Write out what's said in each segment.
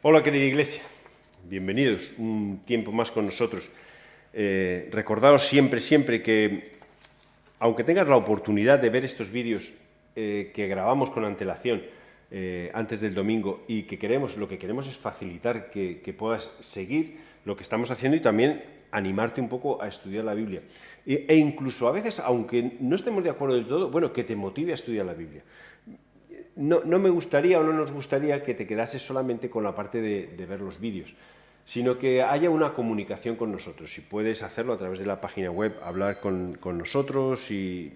Hola querida iglesia, bienvenidos un tiempo más con nosotros. Recordaos siempre que, aunque tengas la oportunidad de ver estos vídeos que grabamos con antelación antes del domingo y que lo que queremos es facilitar que puedas seguir lo que estamos haciendo y también animarte un poco a estudiar la Biblia. E incluso a veces, aunque no estemos de acuerdo del todo, bueno, que te motive a estudiar la Biblia. No me gustaría o no nos gustaría que te quedases solamente con la parte de ver los vídeos, sino que haya una comunicación con nosotros. Si puedes hacerlo a través de la página web, hablar con nosotros y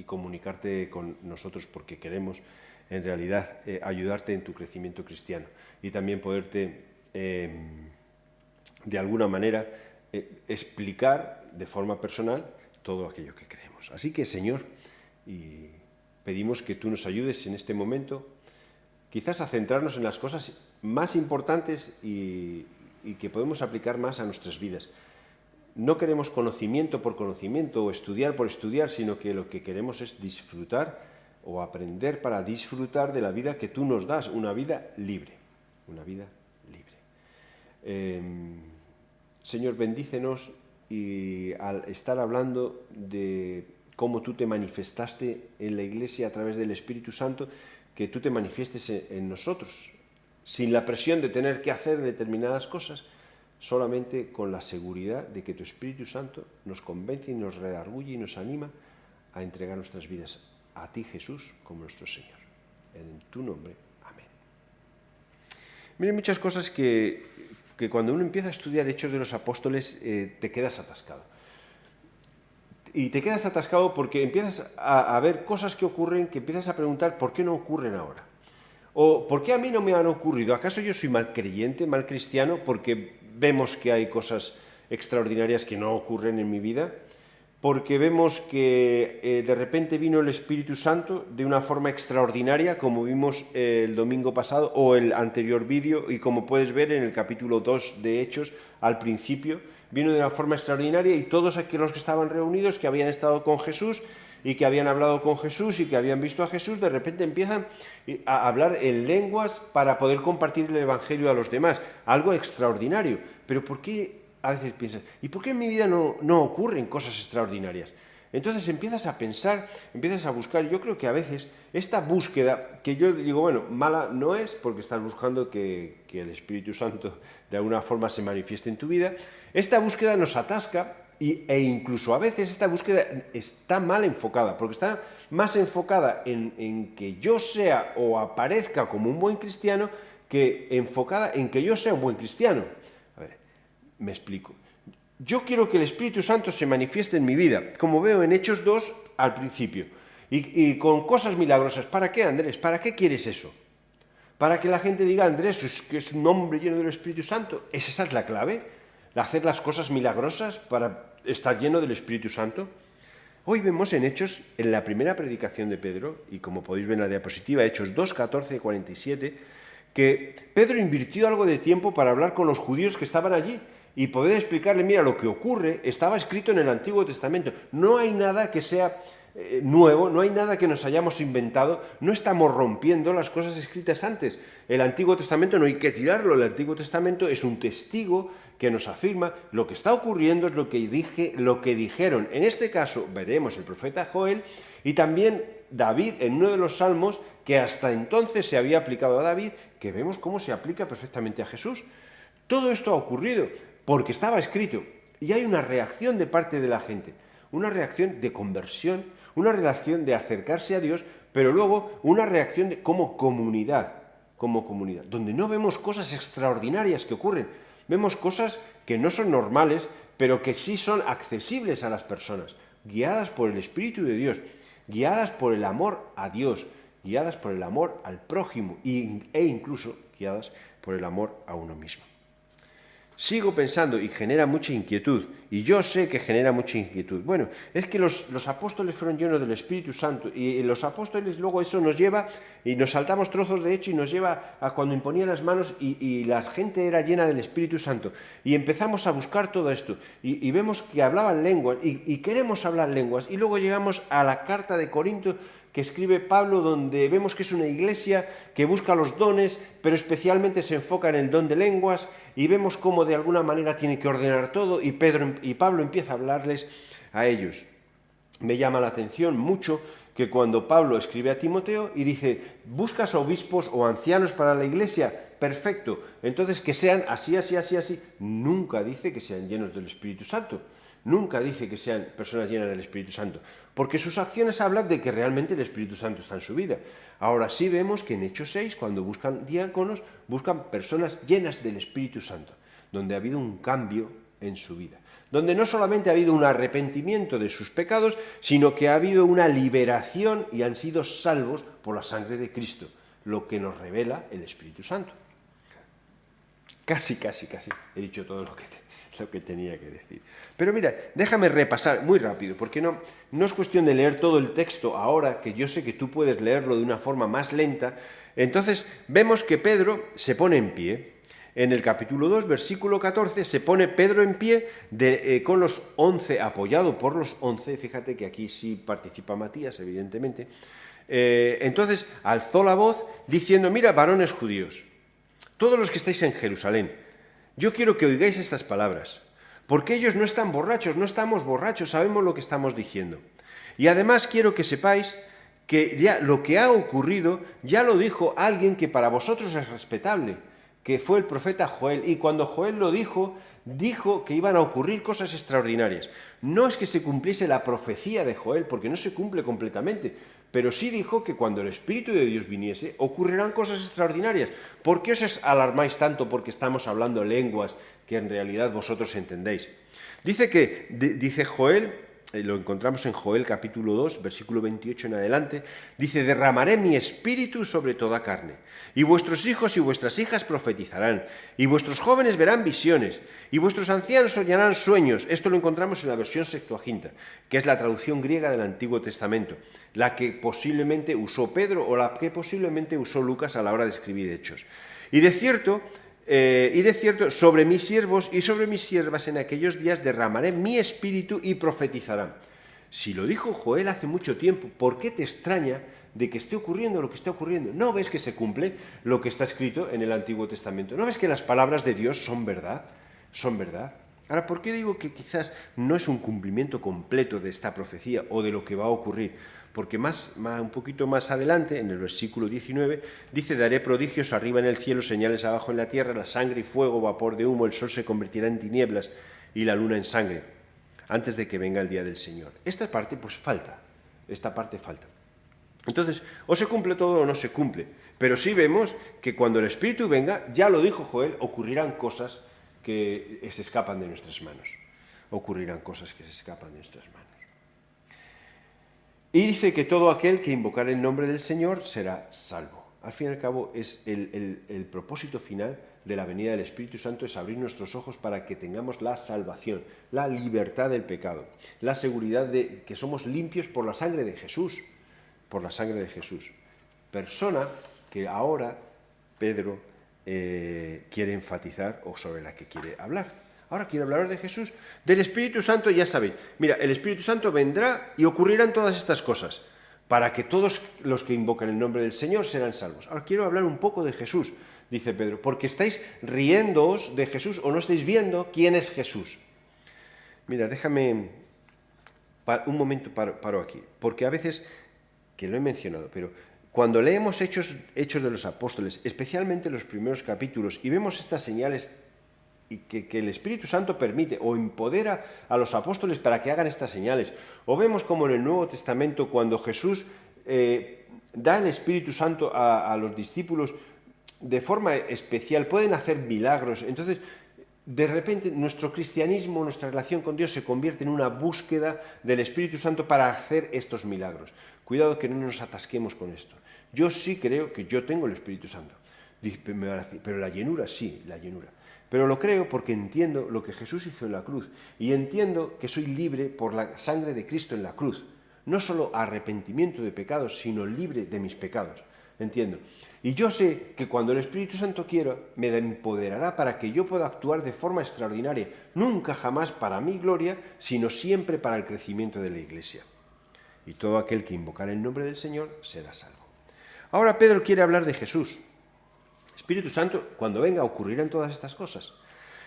comunicarte con nosotros porque queremos en realidad ayudarte en tu crecimiento cristiano y también poderte de alguna manera explicar de forma personal todo aquello que creemos. Así que, Señor, pedimos que tú nos ayudes en este momento, quizás a centrarnos en las cosas más importantes y que podemos aplicar más a nuestras vidas. No queremos conocimiento por conocimiento o estudiar por estudiar, sino que lo que queremos es disfrutar o aprender para disfrutar de la vida que tú nos das, una vida libre, una vida libre. Señor, bendícenos y al estar hablando de cómo tú te manifestaste en la Iglesia a través del Espíritu Santo, que tú te manifiestes en nosotros, sin la presión de tener que hacer determinadas cosas, solamente con la seguridad de que tu Espíritu Santo nos convence y nos redarguye y nos anima a entregar nuestras vidas a ti, Jesús, como nuestro Señor. En tu nombre, amén. Miren, muchas cosas que cuando uno empieza a estudiar Hechos de los Apóstoles te quedas atascado. Y te quedas atascado porque empiezas a ver cosas que ocurren, que empiezas a preguntar ¿por qué no ocurren ahora? O ¿por qué a mí no me han ocurrido? ¿Acaso yo soy mal creyente, mal cristiano, porque vemos que hay cosas extraordinarias que no ocurren en mi vida? Porque vemos que de repente vino el Espíritu Santo de una forma extraordinaria, como vimos el domingo pasado o el anterior vídeo, y como puedes ver en el capítulo 2 de Hechos, al principio, vino de una forma extraordinaria y todos aquellos que estaban reunidos, que habían estado con Jesús y que habían hablado con Jesús y que habían visto a Jesús, de repente empiezan a hablar en lenguas para poder compartir el Evangelio a los demás. Algo extraordinario. Pero ¿por qué a veces piensas, ¿y por qué en mi vida no ocurren cosas extraordinarias? Entonces empiezas a pensar, empiezas a buscar. Yo creo que a veces esta búsqueda, que yo digo, bueno, mala no es porque estás buscando que el Espíritu Santo de alguna forma se manifieste en tu vida, esta búsqueda nos atasca e incluso a veces esta búsqueda está mal enfocada, porque está más enfocada en que yo sea o aparezca como un buen cristiano que enfocada en que yo sea un buen cristiano. A ver, me explico. Yo quiero que el Espíritu Santo se manifieste en mi vida, como veo en Hechos 2 al principio, y con cosas milagrosas. ¿Para qué, Andrés? ¿Para qué quieres eso? ¿Para que la gente diga, Andrés, es que es un hombre lleno del Espíritu Santo? ¿Esa es la clave? ¿Hacer las cosas milagrosas para estar lleno del Espíritu Santo? Hoy vemos en Hechos, en la primera predicación de Pedro, y como podéis ver en la diapositiva, Hechos 2, 14 y 47, que Pedro invirtió algo de tiempo para hablar con los judíos que estaban allí y poder explicarle, mira, lo que ocurre estaba escrito en el Antiguo Testamento. No hay nada que sea nuevo, no hay nada que nos hayamos inventado, no estamos rompiendo las cosas escritas antes. El Antiguo Testamento no hay que tirarlo, el Antiguo Testamento es un testigo que nos afirma lo que está ocurriendo, es lo que dijeron. En este caso veremos el profeta Joel y también David en uno de los salmos que hasta entonces se había aplicado a David, que vemos cómo se aplica perfectamente a Jesús. Todo esto ha ocurrido porque estaba escrito y hay una reacción de parte de la gente, una reacción de conversión, una reacción de acercarse a Dios, pero luego una reacción como comunidad, donde no vemos cosas extraordinarias que ocurren, vemos cosas que no son normales, pero que sí son accesibles a las personas, guiadas por el Espíritu de Dios, guiadas por el amor a Dios, guiadas por el amor al prójimo e incluso guiadas por el amor a uno mismo. Sigo pensando y genera mucha inquietud, y yo sé que genera mucha inquietud. Bueno, es que los apóstoles fueron llenos del Espíritu Santo y los apóstoles luego eso nos lleva, y nos saltamos trozos de hecho y nos lleva a cuando imponían las manos y la gente era llena del Espíritu Santo. Y empezamos a buscar todo esto y vemos que hablaban lenguas y queremos hablar lenguas y luego llegamos a la carta de Corinto que escribe Pablo, donde vemos que es una iglesia que busca los dones, pero especialmente se enfoca en el don de lenguas, y vemos cómo de alguna manera tiene que ordenar todo, y Pablo empieza a hablarles a ellos. Me llama la atención mucho que cuando Pablo escribe a Timoteo y dice, ¿buscas obispos o ancianos para la iglesia? Perfecto, entonces que sean así, así, así, así. Nunca dice que sean llenos del Espíritu Santo. Nunca dice que sean personas llenas del Espíritu Santo, porque sus acciones hablan de que realmente el Espíritu Santo está en su vida. Ahora sí vemos que en Hechos 6, cuando buscan diáconos, buscan personas llenas del Espíritu Santo, donde ha habido un cambio en su vida, donde no solamente ha habido un arrepentimiento de sus pecados, sino que ha habido una liberación y han sido salvos por la sangre de Cristo, lo que nos revela el Espíritu Santo. Casi he dicho todo lo que tenía que decir. Pero mira, déjame repasar muy rápido, porque no es cuestión de leer todo el texto ahora, que yo sé que tú puedes leerlo de una forma más lenta. Entonces vemos que Pedro se pone en pie. En el capítulo 2, versículo 14, se pone Pedro en pie con los 11, apoyado por los 11, fíjate que aquí sí participa Matías, evidentemente. Entonces alzó la voz diciendo, mira, varones judíos, todos los que estáis en Jerusalén, yo quiero que oigáis estas palabras, porque ellos no están borrachos, no estamos borrachos, sabemos lo que estamos diciendo. Y además quiero que sepáis que ya lo que ha ocurrido ya lo dijo alguien que para vosotros es respetable, que fue el profeta Joel, y cuando Joel lo dijo que iban a ocurrir cosas extraordinarias. No es que se cumpliese la profecía de Joel, porque no se cumple completamente, pero sí dijo que cuando el Espíritu de Dios viniese, ocurrirán cosas extraordinarias. ¿Por qué os alarmáis tanto porque estamos hablando lenguas que en realidad vosotros entendéis? Dice Joel, lo encontramos en Joel capítulo 2, versículo 28 en adelante, dice, derramaré mi espíritu sobre toda carne, y vuestros hijos y vuestras hijas profetizarán, y vuestros jóvenes verán visiones, y vuestros ancianos soñarán sueños. Esto lo encontramos en la versión Septuaginta, que es la traducción griega del Antiguo Testamento, la que posiblemente usó Pedro o la que posiblemente usó Lucas a la hora de escribir Hechos. Y de cierto, sobre mis siervos y sobre mis siervas en aquellos días derramaré mi espíritu y profetizarán. Si lo dijo Joel hace mucho tiempo, ¿por qué te extraña de que esté ocurriendo lo que está ocurriendo? ¿No ves que se cumple lo que está escrito en el Antiguo Testamento? ¿No ves que las palabras de Dios son verdad? Son verdad. Ahora, ¿por qué digo que quizás no es un cumplimiento completo de esta profecía o de lo que va a ocurrir? Porque un poquito más adelante, en el versículo 19, dice, daré prodigios arriba en el cielo, señales abajo en la tierra, la sangre y fuego, vapor de humo, el sol se convertirá en tinieblas y la luna en sangre, antes de que venga el día del Señor. Esta parte falta. Entonces, o se cumple todo o no se cumple, pero sí vemos que cuando el Espíritu venga, ya lo dijo Joel, ocurrirán cosas que se escapan de nuestras manos. Y dice que todo aquel que invocar el nombre del Señor será salvo. Al fin y al cabo, es el propósito final de la venida del Espíritu Santo, es abrir nuestros ojos para que tengamos la salvación, la libertad del pecado, la seguridad de que somos limpios por la sangre de Jesús, Persona que ahora Pedro quiere enfatizar o sobre la que quiere hablar. Ahora quiero hablar de Jesús. Del Espíritu Santo ya sabéis. Mira, el Espíritu Santo vendrá y ocurrirán todas estas cosas para que todos los que invocan el nombre del Señor serán salvos. Ahora quiero hablar un poco de Jesús, dice Pedro, porque estáis riéndoos de Jesús o no estáis viendo quién es Jesús. Mira, déjame un momento, paro aquí, porque a veces, que lo he mencionado, pero cuando leemos Hechos de los Apóstoles, especialmente los primeros capítulos, y vemos estas señales y que el Espíritu Santo permite o empodera a los apóstoles para que hagan estas señales. O vemos como en el Nuevo Testamento, cuando Jesús da el Espíritu Santo a los discípulos de forma especial, pueden hacer milagros. Entonces, de repente, nuestro cristianismo, nuestra relación con Dios se convierte en una búsqueda del Espíritu Santo para hacer estos milagros. Cuidado que no nos atasquemos con esto. Yo sí creo que yo tengo el Espíritu Santo. Pero la llenura, sí, la llenura. Pero lo creo porque entiendo lo que Jesús hizo en la cruz y entiendo que soy libre por la sangre de Cristo en la cruz. No solo arrepentimiento de pecados, sino libre de mis pecados. Entiendo. Y yo sé que cuando el Espíritu Santo quiera, me empoderará para que yo pueda actuar de forma extraordinaria, nunca jamás para mi gloria, sino siempre para el crecimiento de la Iglesia. y todo aquel que invocar el nombre del Señor será salvo. Ahora Pedro quiere hablar de Jesús. Espíritu Santo, cuando venga, ocurrirán todas estas cosas.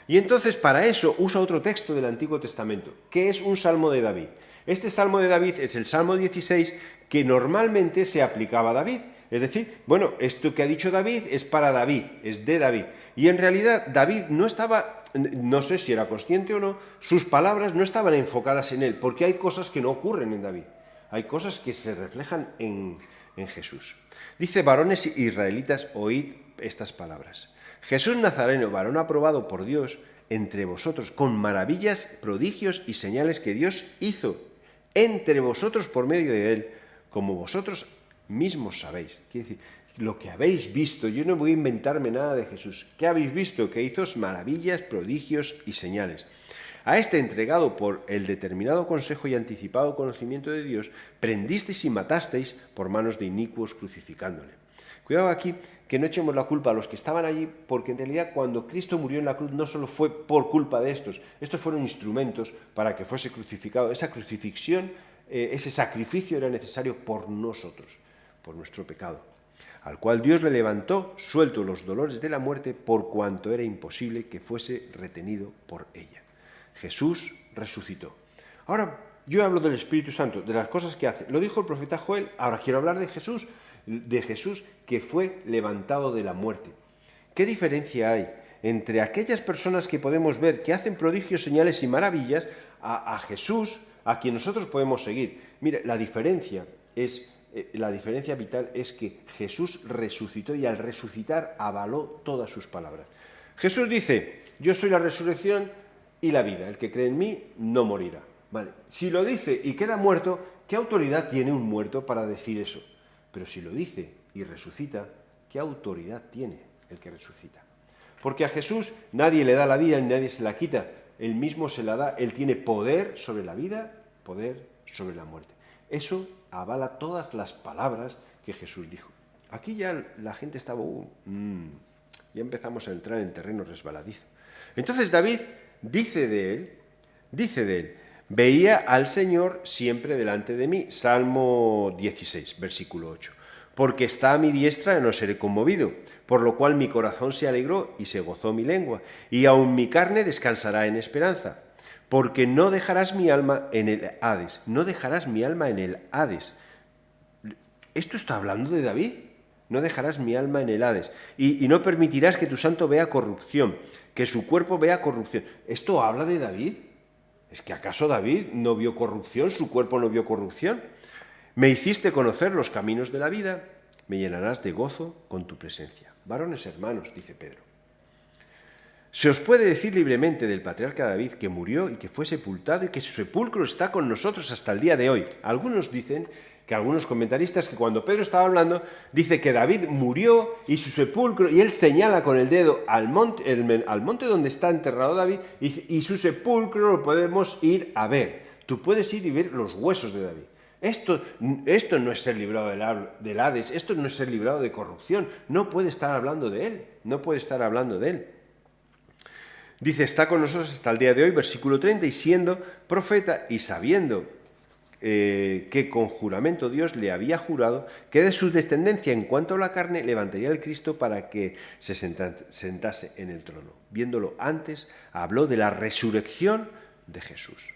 Y entonces para eso usa otro texto del Antiguo Testamento, que es un salmo de David. Este salmo de David es el Salmo 16, que normalmente se aplicaba a David. Es decir, bueno, esto que ha dicho David es para David, es de David. Y en realidad David no estaba, no sé si era consciente o no, sus palabras no estaban enfocadas en él, porque hay cosas que no ocurren en David. Hay cosas que se reflejan en Jesús. Dice: varones israelitas, oíd estas palabras. Jesús Nazareno, varón aprobado por Dios entre vosotros, con maravillas, prodigios y señales que Dios hizo entre vosotros por medio de él, como vosotros mismos sabéis. Quiere decir, lo que habéis visto, yo no voy a inventarme nada de Jesús. ¿Qué habéis visto? Que hizo maravillas, prodigios y señales. A este, entregado por el determinado consejo y anticipado conocimiento de Dios, prendisteis y matasteis por manos de inicuos, crucificándole. Cuidado aquí, que no echemos la culpa a los que estaban allí, porque en realidad cuando Cristo murió en la cruz no solo fue por culpa de estos fueron instrumentos para que fuese crucificado. Esa crucifixión, ese sacrificio era necesario por nosotros, por nuestro pecado, al cual Dios le levantó, suelto los dolores de la muerte, por cuanto era imposible que fuese retenido por ella. Jesús resucitó. Ahora yo hablo del Espíritu Santo, de las cosas que hace. Lo dijo el profeta Joel, ahora quiero hablar de Jesús que fue levantado de la muerte. ¿Qué diferencia hay entre aquellas personas que podemos ver que hacen prodigios, señales y maravillas a Jesús, a quien nosotros podemos seguir? Mire, la diferencia vital es que Jesús resucitó y al resucitar avaló todas sus palabras. Jesús dice: yo soy la resurrección y la vida, el que cree en mí no morirá. Vale, si lo dice y queda muerto, ¿qué autoridad tiene un muerto para decir eso? Pero si lo dice y resucita, ¿qué autoridad tiene el que resucita? Porque a Jesús nadie le da la vida ni nadie se la quita, él mismo se la da, él tiene poder sobre la vida, poder sobre la muerte. Eso avala todas las palabras que Jesús dijo. Aquí ya la gente estaba, ya empezamos a entrar en terreno resbaladizo. Entonces David dice de él, veía al Señor siempre delante de mí. Salmo 16, versículo 8. Porque está a mi diestra no seré conmovido, por lo cual mi corazón se alegró y se gozó mi lengua, y aun mi carne descansará en esperanza. Porque no dejarás mi alma en el Hades, no dejarás mi alma en el Hades. Esto está hablando de David. No dejarás mi alma en el Hades, y no permitirás que tu santo vea corrupción, que su cuerpo vea corrupción. ¿Esto habla de David? ¿Es que acaso David no vio corrupción, su cuerpo no vio corrupción? Me hiciste conocer los caminos de la vida, me llenarás de gozo con tu presencia. Varones hermanos, dice Pedro, se os puede decir libremente del patriarca David que murió y que fue sepultado y que su sepulcro está con nosotros hasta el día de hoy. Algunos dicen, algunos comentaristas, que cuando Pedro estaba hablando, dice que David murió y su sepulcro, y él señala con el dedo al monte donde está enterrado David, y su sepulcro lo podemos ir a ver. Tú puedes ir y ver los huesos de David. Esto no es ser librado del Hades, esto no es ser librado de corrupción. No puede estar hablando de él, no puede estar hablando de él. Dice, está con nosotros hasta el día de hoy, versículo 30, y siendo profeta y sabiendo que con juramento Dios le había jurado que de su descendencia en cuanto a la carne levantaría el Cristo para que se sentase en el trono. Viéndolo antes, habló de la resurrección de Jesús.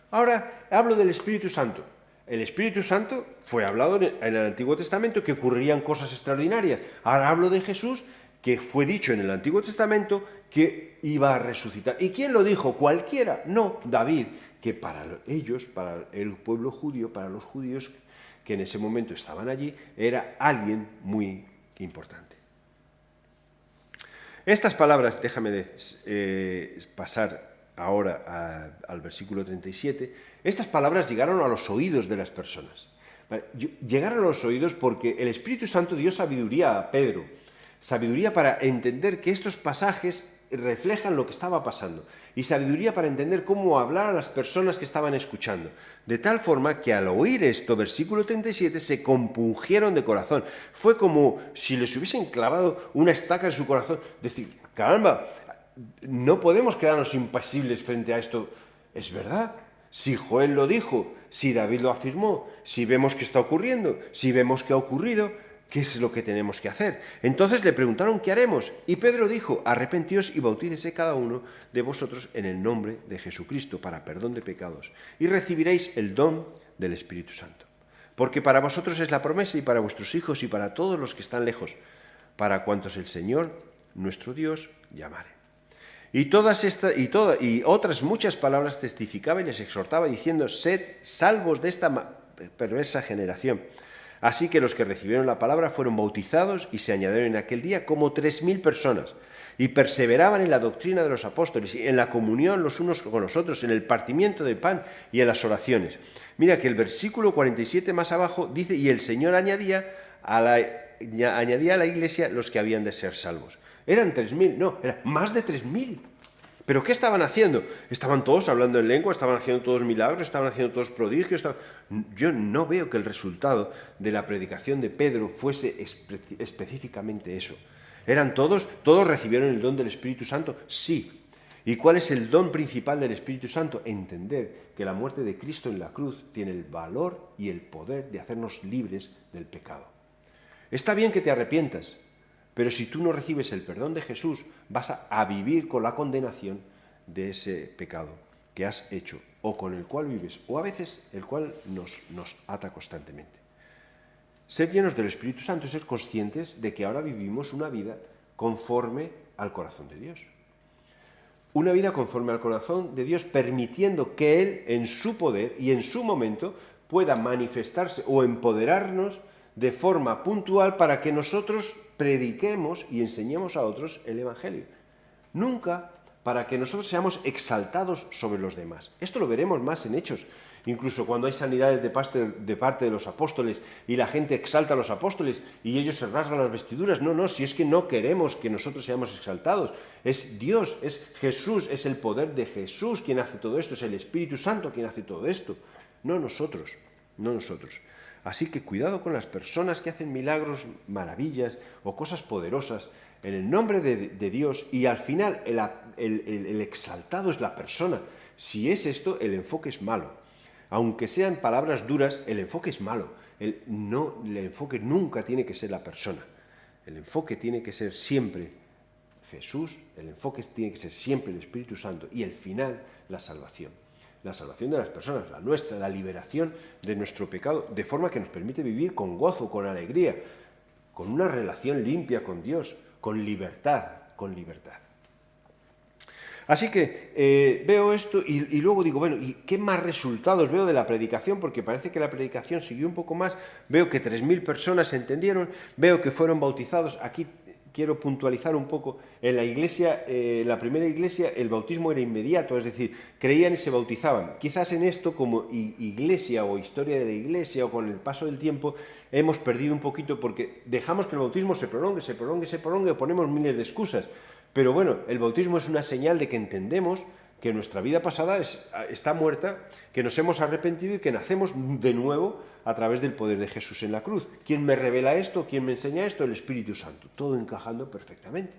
Ahora hablo del Espíritu Santo. El Espíritu Santo fue hablado en el Antiguo Testamento que ocurrirían cosas extraordinarias. Ahora hablo de Jesús, que fue dicho en el Antiguo Testamento que iba a resucitar. ¿Y quién lo dijo? ¿Cualquiera? No, David, que para ellos, para el pueblo judío, para los judíos que en ese momento estaban allí, era alguien muy importante. Estas palabras, déjame pasar ahora al versículo 37, estas palabras llegaron a los oídos de las personas. Llegaron a los oídos porque el Espíritu Santo dio sabiduría a Pedro, sabiduría para entender que estos pasajes reflejan lo que estaba pasando y sabiduría para entender cómo hablar a las personas que estaban escuchando. De tal forma que al oír esto, versículo 37, se compungieron de corazón. Fue como si les hubiesen clavado una estaca en su corazón. Decir, caramba, no podemos quedarnos impasibles frente a esto. Es verdad, si Joel lo dijo, si David lo afirmó, si vemos que está ocurriendo, si vemos que ha ocurrido, ¿qué es lo que tenemos que hacer? Entonces le preguntaron, ¿qué haremos? Y Pedro dijo, arrepentíos y bautícese cada uno de vosotros en el nombre de Jesucristo para perdón de pecados, y recibiréis el don del Espíritu Santo. Porque para vosotros es la promesa y para vuestros hijos y para todos los que están lejos, para cuantos el Señor, nuestro Dios, llamare. Y otras muchas palabras testificaba y les exhortaba diciendo, sed salvos de esta perversa generación. Así que los que recibieron la palabra fueron bautizados y se añadieron en aquel día como 3.000 personas. Y perseveraban en la doctrina de los apóstoles, y en la comunión los unos con los otros, en el partimiento de pan y en las oraciones. Mira que el versículo 47 más abajo dice, y el Señor añadía a la iglesia los que habían de ser salvos. Eran 3.000, no, eran más de 3.000. ¿Pero qué estaban haciendo? Estaban todos hablando en lengua, estaban haciendo todos milagros, estaban haciendo todos prodigios. Yo no veo que el resultado de la predicación de Pedro fuese específicamente eso. ¿Eran todos recibieron el don del Espíritu Santo? Sí. ¿Y cuál es el don principal del Espíritu Santo? Entender que la muerte de Cristo en la cruz tiene el valor y el poder de hacernos libres del pecado. Está bien que te arrepientas, pero si tú no recibes el perdón de Jesús, vas a vivir con la condenación de ese pecado que has hecho, o con el cual vives, o a veces el cual nos ata constantemente. Ser llenos del Espíritu Santo es ser conscientes de que ahora vivimos una vida conforme al corazón de Dios. Una vida conforme al corazón de Dios, permitiendo que Él, en su poder y en su momento, pueda manifestarse o empoderarnos de forma puntual para que nosotros prediquemos y enseñemos a otros el Evangelio. Nunca para que nosotros seamos exaltados sobre los demás. Esto lo veremos más en Hechos. Incluso cuando hay sanidades de parte de los apóstoles y la gente exalta a los apóstoles y ellos se rasgan las vestiduras. No, si es que no queremos que nosotros seamos exaltados. Es Dios, es Jesús, es el poder de Jesús quien hace todo esto, es el Espíritu Santo quien hace todo esto. No nosotros. Así que cuidado con las personas que hacen milagros, maravillas o cosas poderosas en el nombre de Dios y al final el exaltado es la persona. Si es esto, el enfoque es malo. Aunque sean palabras duras, el enfoque es malo. El enfoque nunca tiene que ser la persona. El enfoque tiene que ser siempre Jesús, el enfoque tiene que ser siempre el Espíritu Santo y el final, la salvación. La salvación de las personas, la nuestra, la liberación de nuestro pecado, de forma que nos permite vivir con gozo, con alegría, con una relación limpia con Dios, con libertad. Así que veo esto y luego digo, bueno, ¿y qué más resultados veo de la predicación? Porque parece que la predicación siguió un poco más. Veo que 3.000 personas entendieron, veo que fueron bautizados. Aquí quiero puntualizar un poco. En la iglesia, la primera iglesia, el bautismo era inmediato, es decir, creían y se bautizaban. Quizás en esto, como iglesia o historia de la iglesia o con el paso del tiempo, hemos perdido un poquito porque dejamos que el bautismo se prolongue, o ponemos miles de excusas. Pero bueno, el bautismo es una señal de que entendemos que nuestra vida pasada está muerta, que nos hemos arrepentido y que nacemos de nuevo a través del poder de Jesús en la cruz. ¿Quién me revela esto? ¿Quién me enseña esto? El Espíritu Santo. Todo encajando perfectamente.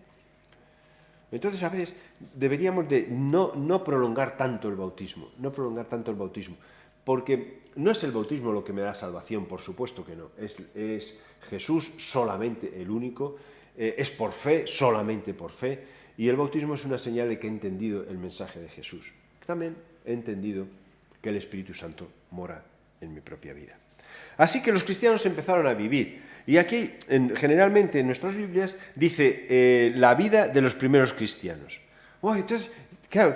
Entonces, a veces deberíamos de no prolongar tanto el bautismo, porque no es el bautismo lo que me da salvación, por supuesto que no. Es Jesús solamente el único. Es por fe, solamente por fe, y el bautismo es una señal de que he entendido el mensaje de Jesús. También he entendido que el Espíritu Santo mora en mi propia vida. Así que los cristianos empezaron a vivir, y aquí generalmente en nuestras Biblias dice la vida de los primeros cristianos. Entonces, claro,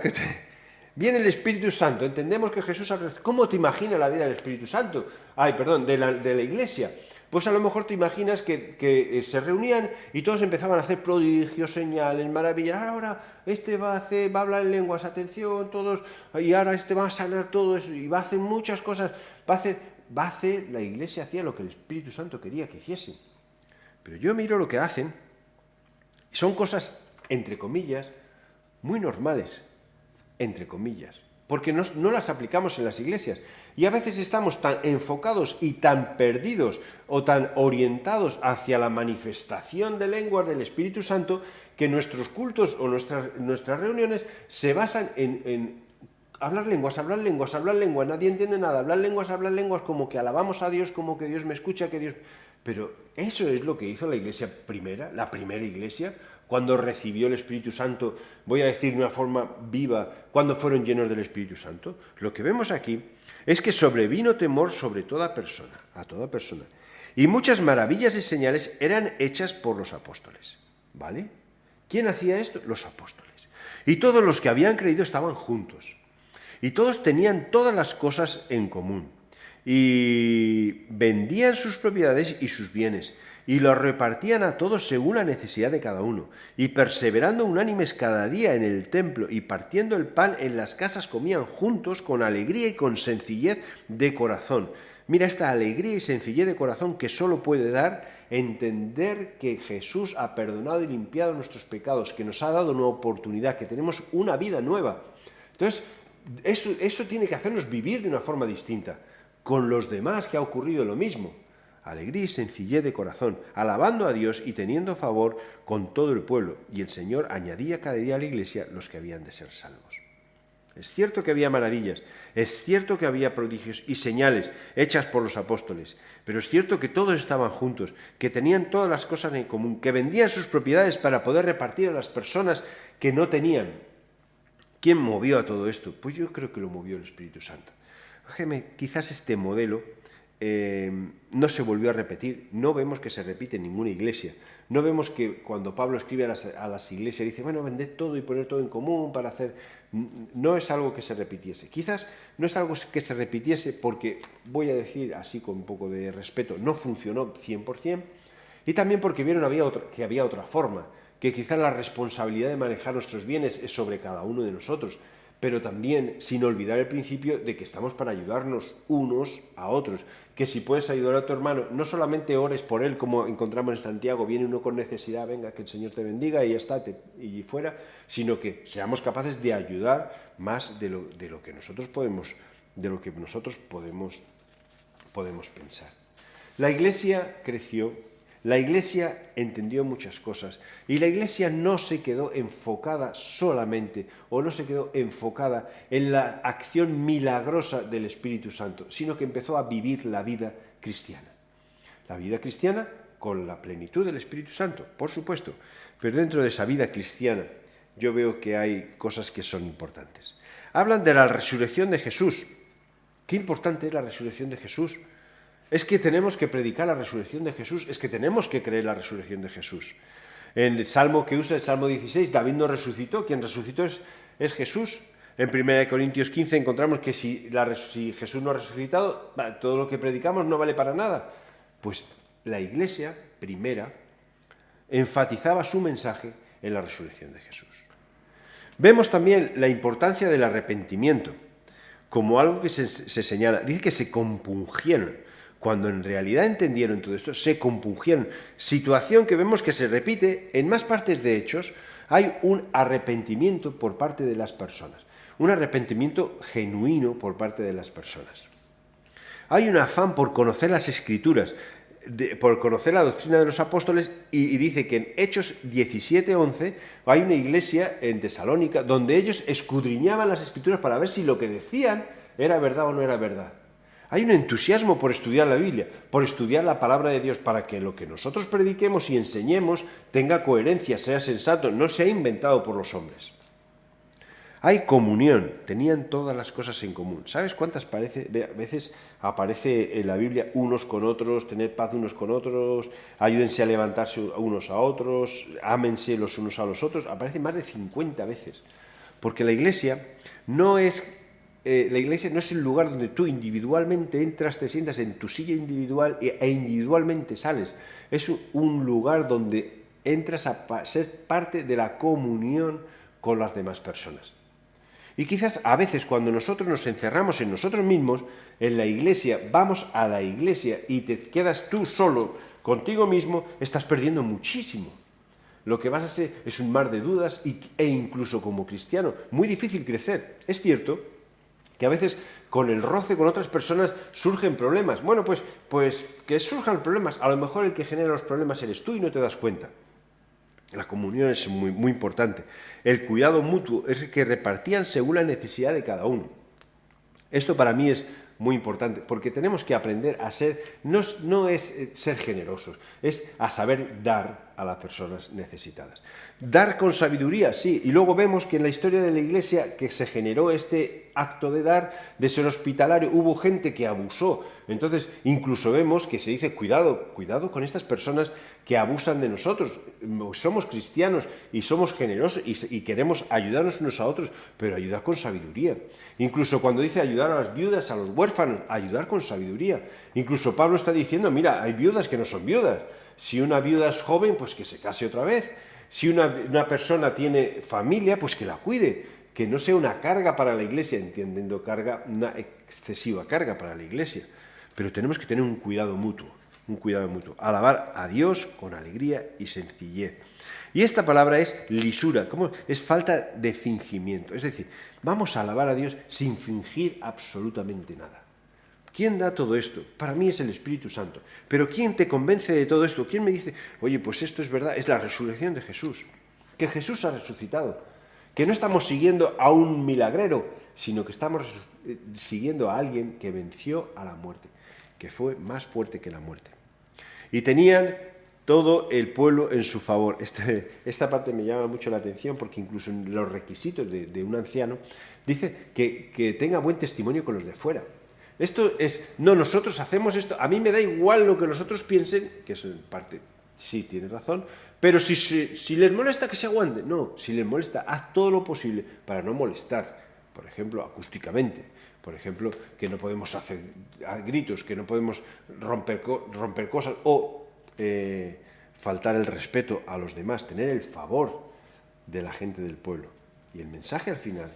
viene el Espíritu Santo, entendemos que Jesús... ¿Cómo te imaginas la vida del Espíritu Santo? De la iglesia. Pues a lo mejor te imaginas que se reunían y todos empezaban a hacer prodigios, señales, maravillas. Ahora este va a hablar en lenguas, atención, todos, y ahora este va a sanar todo eso, y va a hacer muchas cosas. La iglesia hacía lo que el Espíritu Santo quería que hiciese. Pero yo miro lo que hacen, y son cosas, entre comillas, muy normales, entre comillas. Porque no las aplicamos en las iglesias. Y a veces estamos tan enfocados y tan perdidos o tan orientados hacia la manifestación de lenguas del Espíritu Santo que nuestros cultos o nuestras reuniones se basan en hablar lenguas, hablar lenguas, hablar lenguas, nadie entiende nada, hablar lenguas, como que alabamos a Dios, como que Dios me escucha, que Dios... Pero eso es lo que hizo la iglesia primera, la primera iglesia, cuando recibió el Espíritu Santo, voy a decir de una forma viva, cuando fueron llenos del Espíritu Santo. Lo que vemos aquí es que sobrevino temor sobre toda persona, a toda persona. Y muchas maravillas y señales eran hechas por los apóstoles, ¿vale? ¿Quién hacía esto? Los apóstoles. Y todos los que habían creído estaban juntos. Y todos tenían todas las cosas en común. Y vendían sus propiedades y sus bienes. Y los repartían a todos según la necesidad de cada uno. Y perseverando unánimes cada día en el templo y partiendo el pan en las casas comían juntos con alegría y con sencillez de corazón. Mira esta alegría y sencillez de corazón que solo puede dar entender que Jesús ha perdonado y limpiado nuestros pecados, que nos ha dado una oportunidad, que tenemos una vida nueva. Entonces, eso tiene que hacernos vivir de una forma distinta. Con los demás que ha ocurrido lo mismo. Alegría y sencillez de corazón, alabando a Dios y teniendo favor con todo el pueblo. Y el Señor añadía cada día a la iglesia los que habían de ser salvos. Es cierto que había maravillas, es cierto que había prodigios y señales hechas por los apóstoles, pero es cierto que todos estaban juntos, que tenían todas las cosas en común, que vendían sus propiedades para poder repartir a las personas que no tenían. ¿Quién movió a todo esto? Pues yo creo que lo movió el Espíritu Santo. Quizás este modelo no se volvió a repetir, no vemos que se repite en ninguna iglesia, no vemos que cuando Pablo escribe a las iglesias dice, bueno, vended todo y poner todo en común para hacer... No es algo que se repitiese, quizás no es algo que se repitiese porque, voy a decir así con un poco de respeto, no funcionó 100%, y también porque vieron que había otra forma, que quizás la responsabilidad de manejar nuestros bienes es sobre cada uno de nosotros, pero también sin olvidar el principio de que estamos para ayudarnos unos a otros, que si puedes ayudar a tu hermano, no solamente ores por él como encontramos en Santiago, viene uno con necesidad, venga, que el Señor te bendiga y ya está, y fuera, sino que seamos capaces de ayudar más de lo que nosotros podemos pensar. La Iglesia creció. La Iglesia entendió muchas cosas y la Iglesia no se quedó enfocada solamente o no se quedó enfocada en la acción milagrosa del Espíritu Santo, sino que empezó a vivir la vida cristiana. La vida cristiana con la plenitud del Espíritu Santo, por supuesto, pero dentro de esa vida cristiana yo veo que hay cosas que son importantes. Hablan de la resurrección de Jesús. Qué importante es la resurrección de Jesús. Es que tenemos que predicar la resurrección de Jesús, es que tenemos que creer la resurrección de Jesús. En el Salmo que usa, el Salmo 16, David no resucitó, quien resucitó es Jesús. En 1 Corintios 15 encontramos que si Jesús no ha resucitado, todo lo que predicamos no vale para nada. Pues la Iglesia primera enfatizaba su mensaje en la resurrección de Jesús. Vemos también la importancia del arrepentimiento como algo que se señala. Dice que se compungieron. Cuando en realidad entendieron todo esto, se compungieron. Situación que vemos que se repite en más partes de Hechos. Hay un arrepentimiento por parte de las personas. Un arrepentimiento genuino por parte de las personas. Hay un afán por conocer las Escrituras, por conocer la doctrina de los apóstoles, y dice que en Hechos 17:11 hay una iglesia en Tesalónica donde ellos escudriñaban las Escrituras para ver si lo que decían era verdad o no era verdad. Hay un entusiasmo por estudiar la Biblia, por estudiar la palabra de Dios, para que lo que nosotros prediquemos y enseñemos tenga coherencia, sea sensato, no sea inventado por los hombres. Hay comunión, tenían todas las cosas en común. ¿Sabes cuántas veces aparece en la Biblia unos con otros, tener paz unos con otros, ayúdense a levantarse unos a otros, ámense los unos a los otros? Aparece más de 50 veces, porque la iglesia no es el lugar donde tú individualmente entras, te sientas en tu silla individual e individualmente sales. Es un lugar donde entras a ser parte de la comunión con las demás personas. Y quizás a veces cuando nosotros nos encerramos en nosotros mismos, en la iglesia, vamos a la iglesia y te quedas tú solo contigo mismo, estás perdiendo muchísimo. Lo que vas a ser es un mar de dudas e incluso como cristiano, muy difícil crecer. Es cierto que a veces con el roce con otras personas surgen problemas. Bueno, pues que surjan problemas. A lo mejor el que genera los problemas eres tú y no te das cuenta. La comunión es muy, muy importante. El cuidado mutuo es que repartían según la necesidad de cada uno. Esto para mí es muy importante, porque tenemos que aprender a ser, no es ser generosos, es a saber dar a las personas necesitadas. Dar con sabiduría, sí, y luego vemos que en la historia de la Iglesia que se generó este acto de dar, de ser hospitalario, hubo gente que abusó. Entonces, incluso vemos que se dice, cuidado con estas personas que abusan de nosotros. Somos cristianos y somos generosos y queremos ayudarnos unos a otros, pero ayudar con sabiduría. Incluso cuando dice ayudar a las viudas, a los huérfanos, ayudar con sabiduría. Incluso Pablo está diciendo, mira, hay viudas que no son viudas. Si una viuda es joven, pues que se case otra vez. Si una persona tiene familia, pues que la cuide, que no sea una carga para la Iglesia, entendiendo carga, una excesiva carga para la Iglesia. Pero tenemos que tener un cuidado mutuo, alabar a Dios con alegría y sencillez. Y esta palabra es lisura, ¿cómo? Es falta de fingimiento, es decir, vamos a alabar a Dios sin fingir absolutamente nada. ¿Quién da todo esto? Para mí es el Espíritu Santo. Pero ¿quién te convence de todo esto? ¿Quién me dice, oye, pues esto es verdad? Es la resurrección de Jesús. Que Jesús ha resucitado. Que no estamos siguiendo a un milagrero, sino que estamos siguiendo a alguien que venció a la muerte, que fue más fuerte que la muerte. Y tenían todo el pueblo en su favor. Esta parte me llama mucho la atención porque incluso en los requisitos de un anciano dice que tenga buen testimonio con los de fuera. Esto es, no, nosotros hacemos esto, a mí me da igual lo que los otros piensen, que eso en parte sí tienes razón, pero si les molesta que se aguanten, no, si les molesta, haz todo lo posible para no molestar, por ejemplo, acústicamente, por ejemplo, que no podemos hacer gritos, que no podemos romper cosas o faltar el respeto a los demás, tener el favor de la gente del pueblo. Y el mensaje al final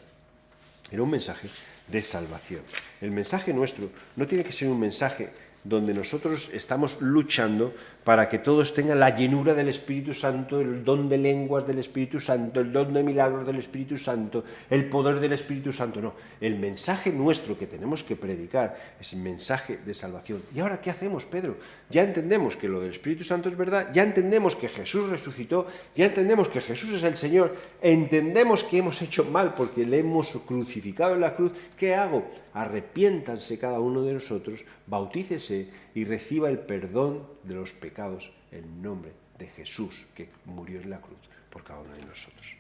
era un mensaje de salvación. El mensaje nuestro no tiene que ser un mensaje donde nosotros estamos luchando para que todos tengan la llenura del Espíritu Santo, el don de lenguas del Espíritu Santo, el don de milagros del Espíritu Santo, el poder del Espíritu Santo. No, el mensaje nuestro que tenemos que predicar es el mensaje de salvación. ¿Y ahora qué hacemos, Pedro? Ya entendemos que lo del Espíritu Santo es verdad, ya entendemos que Jesús resucitó, ya entendemos que Jesús es el Señor, entendemos que hemos hecho mal porque le hemos crucificado en la cruz. ¿Qué hago? Arrepiéntanse cada uno de nosotros, bautícese y reciba el perdón de los pecados en nombre de Jesús, que murió en la cruz por cada uno de nosotros.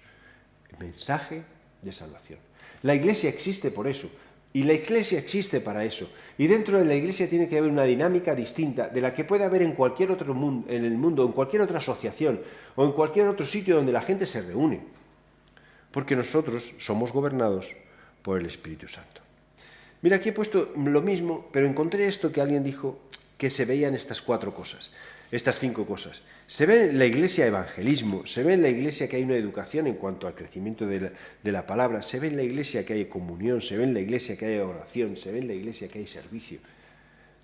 El mensaje de salvación. La Iglesia existe por eso, y la Iglesia existe para eso. Y dentro de la Iglesia tiene que haber una dinámica distinta de la que puede haber en cualquier otro mundo, en el mundo, en cualquier otra asociación o en cualquier otro sitio donde la gente se reúne. Porque nosotros somos gobernados por el Espíritu Santo. Mira, aquí he puesto lo mismo, pero encontré esto que alguien dijo, que se veían estas 4 cosas, estas 5 cosas. Se ve en la Iglesia evangelismo, se ve en la Iglesia que hay una educación en cuanto al crecimiento de la palabra, se ve en la Iglesia que hay comunión, se ve en la Iglesia que hay oración, se ve en la Iglesia que hay servicio.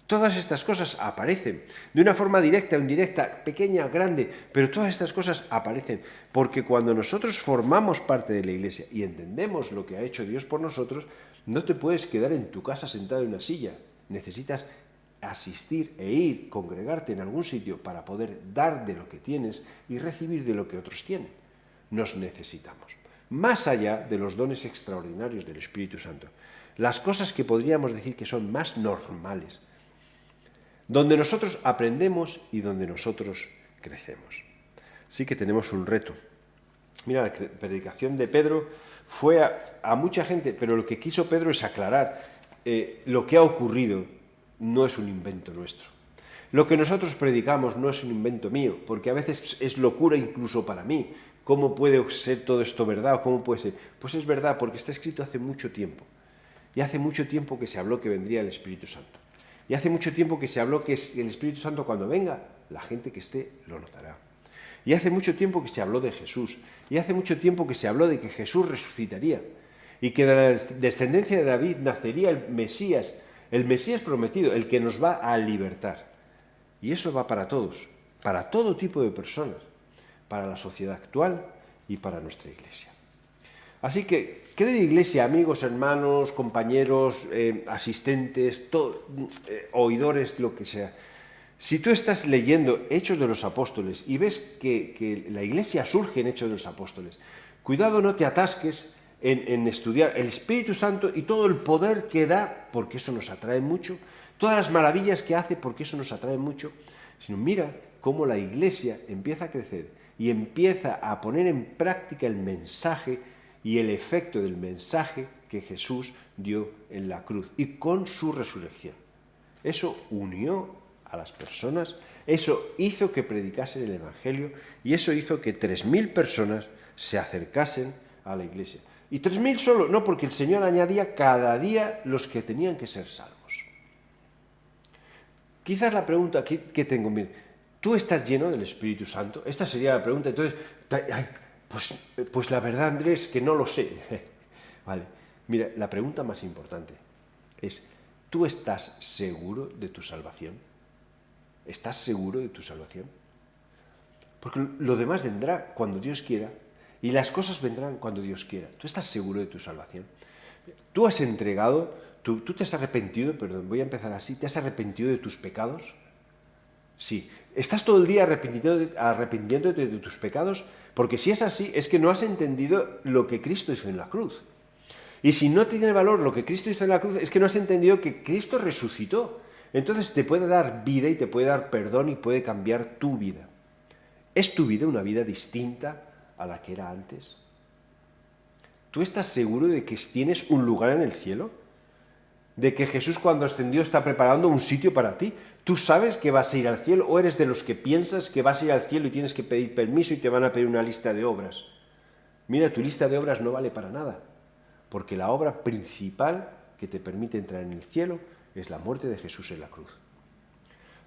Todas estas cosas aparecen de una forma directa o indirecta, pequeña, grande, pero todas estas cosas aparecen porque cuando nosotros formamos parte de la Iglesia y entendemos lo que ha hecho Dios por nosotros, no te puedes quedar en tu casa sentado en una silla. Necesitas asistir e ir, congregarte en algún sitio para poder dar de lo que tienes y recibir de lo que otros tienen. Nos necesitamos. Más allá de los dones extraordinarios del Espíritu Santo, las cosas que podríamos decir que son más normales, donde nosotros aprendemos y donde nosotros crecemos. Sí que tenemos un reto. Mira, la predicación de Pedro fue a mucha gente, pero lo que quiso Pedro es aclarar lo que ha ocurrido no es un invento nuestro. Lo que nosotros predicamos no es un invento mío, porque a veces es locura incluso para mí. ¿Cómo puede ser todo esto verdad? ¿Cómo puede ser? Pues es verdad, porque está escrito hace mucho tiempo. Y hace mucho tiempo que se habló que vendría el Espíritu Santo. Y hace mucho tiempo que se habló que el Espíritu Santo cuando venga, la gente que esté lo notará. Y hace mucho tiempo que se habló de Jesús. Y hace mucho tiempo que se habló de que Jesús resucitaría. Y que de la descendencia de David nacería el Mesías prometido, el que nos va a libertar. Y eso va para todos, para todo tipo de personas, para la sociedad actual y para nuestra Iglesia. Así que, querida Iglesia, amigos, hermanos, compañeros, asistentes, oidores, lo que sea, Si tú estás leyendo Hechos de los Apóstoles y ves que la Iglesia surge en Hechos de los Apóstoles, cuidado, no te atasques en estudiar el Espíritu Santo y todo el poder que da, porque eso nos atrae mucho, todas las maravillas que hace, porque eso nos atrae mucho, sino mira cómo la Iglesia empieza a crecer y empieza a poner en práctica el mensaje y el efecto del mensaje que Jesús dio en la cruz y con su resurrección. Eso unió a las personas, eso hizo que predicasen el Evangelio y eso hizo que 3.000 personas se acercasen a la Iglesia. Y 3.000 solo, no, porque el Señor añadía cada día los que tenían que ser salvos. Quizás la pregunta que tengo, mire, ¿tú estás lleno del Espíritu Santo? Esta sería la pregunta. Entonces, pues la verdad, Andrés, que no lo sé. Vale, mira, la pregunta más importante es, ¿tú estás seguro de tu salvación? ¿Estás seguro de tu salvación? Porque lo demás vendrá cuando Dios quiera y las cosas vendrán cuando Dios quiera. ¿Tú estás seguro de tu salvación? ¿Tú has entregado, tú te has arrepentido, perdón, voy a empezar así, ¿te has arrepentido de tus pecados? Sí. ¿Estás todo el día arrepintiéndote de tus pecados? Porque si es así, es que no has entendido lo que Cristo hizo en la cruz. Y si no tiene valor lo que Cristo hizo en la cruz, es que no has entendido que Cristo resucitó. Entonces te puede dar vida y te puede dar perdón y puede cambiar tu vida. ¿Es tu vida una vida distinta a la que era antes? ¿Tú estás seguro de que tienes un lugar en el cielo? ¿De que Jesús cuando ascendió está preparando un sitio para ti? ¿Tú sabes que vas a ir al cielo o eres de los que piensas que vas a ir al cielo y tienes que pedir permiso y te van a pedir una lista de obras? Mira, tu lista de obras no vale para nada, porque la obra principal que te permite entrar en el cielo es la muerte de Jesús en la cruz.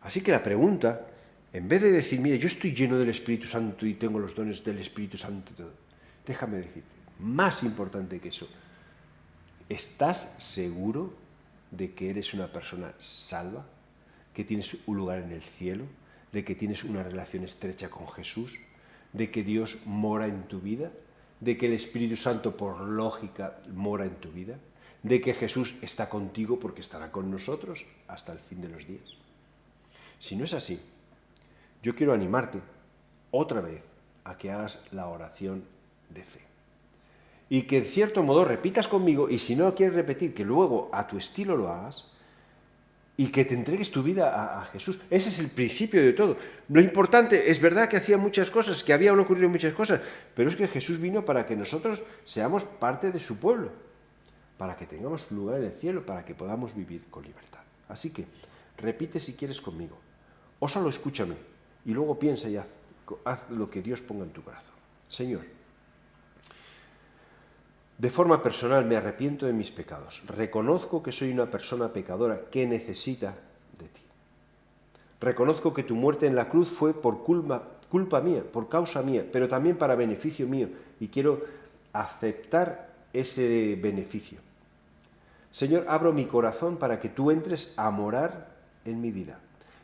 Así que la pregunta, en vez de decir, mira, yo estoy lleno del Espíritu Santo y tengo los dones del Espíritu Santo, déjame decirte, más importante que eso, ¿estás seguro de que eres una persona salva? ¿Que tienes un lugar en el cielo? ¿De que tienes una relación estrecha con Jesús? ¿De que Dios mora en tu vida? ¿De que el Espíritu Santo, por lógica, mora en tu vida? ¿De que Jesús está contigo porque estará con nosotros hasta el fin de los días? Si no es así, yo quiero animarte otra vez a que hagas la oración de fe. Y que en cierto modo repitas conmigo, y si no quieres repetir, que luego a tu estilo lo hagas, y que te entregues tu vida a Jesús. Ese es el principio de todo. Lo importante, es verdad que hacía muchas cosas, que habían ocurrido muchas cosas, pero es que Jesús vino para que nosotros seamos parte de su pueblo, para que tengamos un lugar en el cielo, para que podamos vivir con libertad. Así que, repite si quieres conmigo, o solo escúchame, y luego piensa y haz lo que Dios ponga en tu corazón. Señor, de forma personal me arrepiento de mis pecados. Reconozco que soy una persona pecadora que necesita de ti. Reconozco que tu muerte en la cruz fue por culpa mía, por causa mía, pero también para beneficio mío. Y quiero aceptar ese beneficio. Señor, abro mi corazón para que tú entres a morar en mi vida.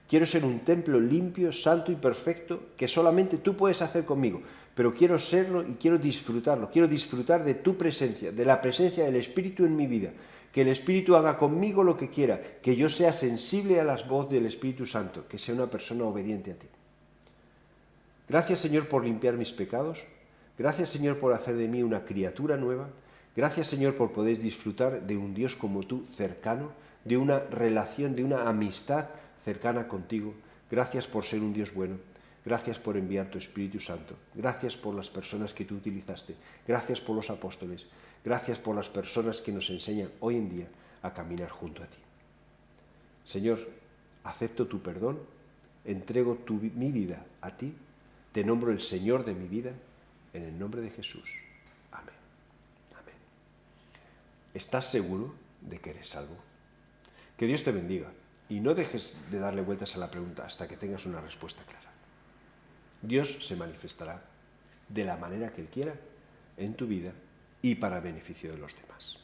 Quiero ser un templo limpio, santo y perfecto que solamente tú puedes hacer conmigo. Pero quiero serlo y quiero disfrutarlo. Quiero disfrutar de tu presencia, de la presencia del Espíritu en mi vida. Que el Espíritu haga conmigo lo que quiera. Que yo sea sensible a las voces del Espíritu Santo. Que sea una persona obediente a ti. Gracias, Señor, por limpiar mis pecados. Gracias, Señor, por hacer de mí una criatura nueva. Gracias, Señor, por poder disfrutar de un Dios como tú, cercano. De una relación, de una amistad cercana contigo. Gracias por ser un Dios bueno. Gracias por enviar tu Espíritu Santo. Gracias por las personas que tú utilizaste. Gracias por los apóstoles. Gracias por las personas que nos enseñan hoy en día a caminar junto a ti. Señor, acepto tu perdón, entrego mi vida a ti, te nombro el Señor de mi vida, en el nombre de Jesús. Amén. Amén. ¿Estás seguro de que eres salvo? Que Dios te bendiga y no dejes de darle vueltas a la pregunta hasta que tengas una respuesta clara. Dios se manifestará de la manera que Él quiera en tu vida y para beneficio de los demás.